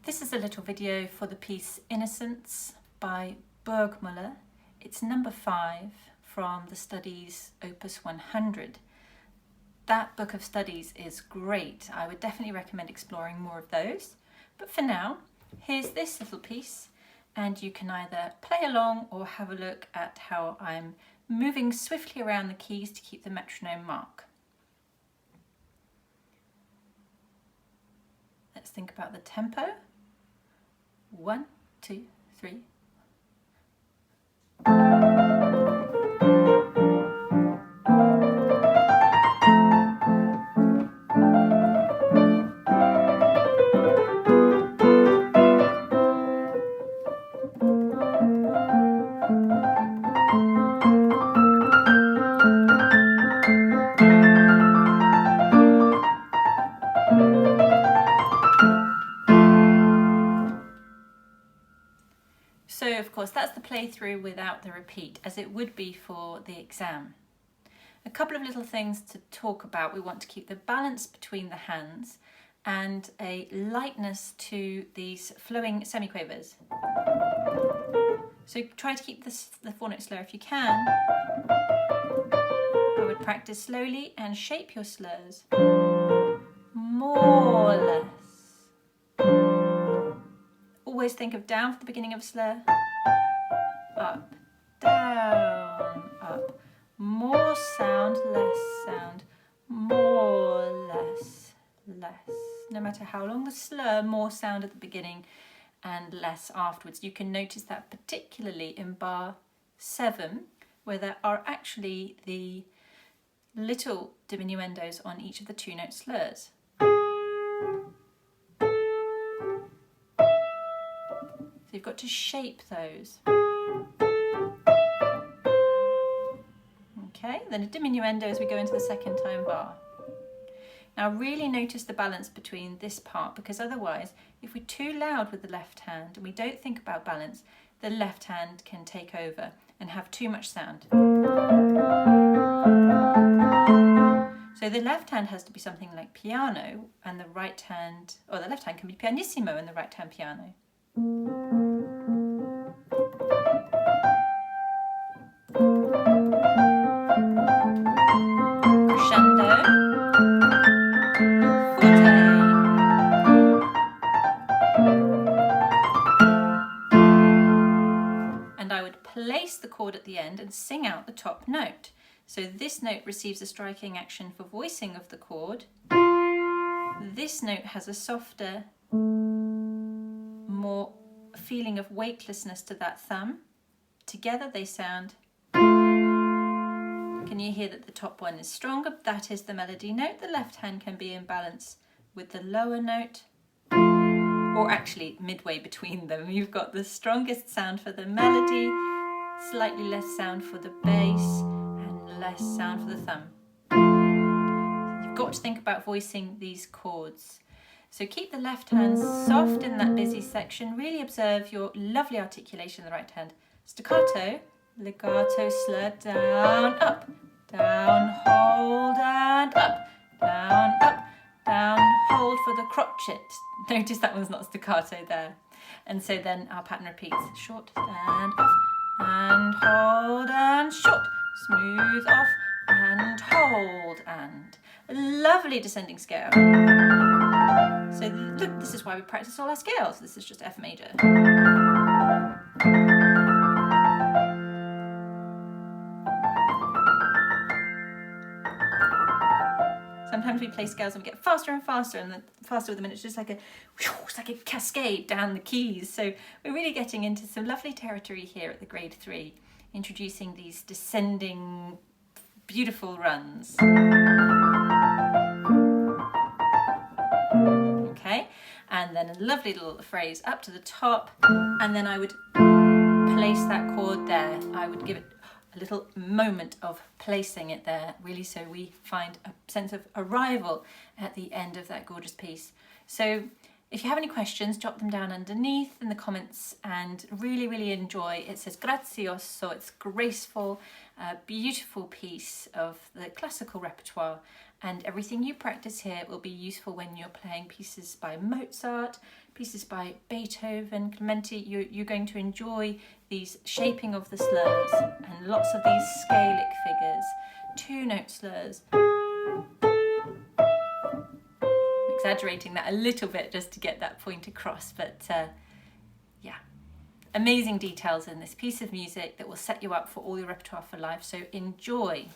This is a little video for the piece Innocence by Burgmuller. It's number 5 from the studies Opus 100. That book of studies is great. I would definitely recommend exploring more of those. But for now, here's this little piece, and you can either play along or have a look at how I'm moving swiftly around the keys to keep the metronome mark. Let's think about the tempo. 1, 2, 3. So of course that's the playthrough without the repeat, as it would be for the exam. A couple of little things to talk about. We want to keep the balance between the hands and a lightness to these flowing semiquavers. So try to keep the 4 notes slow if you can. I would practice slowly and shape your slurs more or less. Always think of down for the beginning of a slur, up, down, up, more sound, less sound, more, less, less. No matter how long the slur, more sound at the beginning and less afterwards. You can notice that particularly in bar 7, where there are actually the little diminuendos on each of the 2-note slurs. So you've got to shape those. Okay, then a diminuendo as we go into the second time bar. Now really notice the balance between this part, because otherwise if we're too loud with the left hand and we don't think about balance, the left hand can take over and have too much sound. So the left hand has to be something like piano, and the right hand, or the left hand can be pianissimo and the right hand piano. Crescendo, forte. And I would place the chord at the end and sing out the top note. So this note receives a striking action for voicing of the chord. This note has a softer, more feeling of weightlessness to that thumb. Together they sound. Can you hear that the top one is stronger? That is the melody note. The left hand can be in balance with the lower note, or actually midway between them. You've got the strongest sound for the melody, slightly less sound for the bass, and less sound for the thumb. You've got to think about voicing these chords. So keep the left hand soft in that busy section. Really observe your lovely articulation in the right hand. Staccato, legato, slur, down, up, down, hold, and up, down, hold for the crotchet. Notice that one's not staccato there. And so then our pattern repeats. Short and off, and hold and short, smooth off and hold, and a lovely descending scale. So look, this is why we practice all our scales. This is just F major. Sometimes we play scales and we get faster and faster, and the faster with them, and it's just like a cascade down the keys. So we're really getting into some lovely territory here at the grade 3, introducing these descending, beautiful runs. Okay, and then a lovely little phrase up to the top, and then I would place that chord there. I would give it a little moment of placing it there, really, so we find a sense of arrival at the end of that gorgeous piece. So if you have any questions, jot them down underneath in the comments, and really enjoy. It says grazioso, it's graceful, beautiful piece of the classical repertoire, And everything you practice here will be useful when you're playing pieces by Mozart, pieces by Beethoven, Clementi. You're going to enjoy these shaping of the slurs and lots of these scalic figures, 2-note slurs. I'm exaggerating that a little bit just to get that point across, but yeah, amazing details in this piece of music that will set you up for all your repertoire for life. So enjoy.